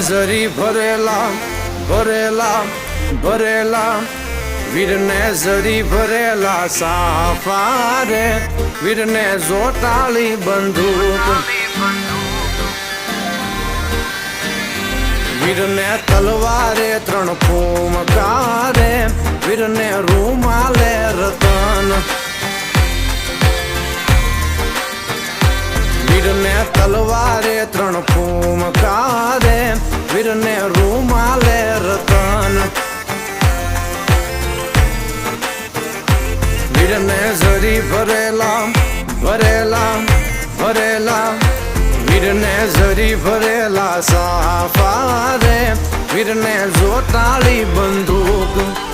જરી ભરેલા ભરેલા ભરેલા વીરને જરી ભરેલા સાફા રે વીરને જોટાળી બંદૂક વીરને તલવારે 3 ફૂમકારે વીરને રૂમાલે રતન વીરને તલવારે 3 ફૂમકારે વીરને રૂમાલે રતન વીરને જરી ભરેલા ભરેલા ભરેલા વીરને જરી ભરેલા સાફા રે વીરને જોટાળી બંદૂક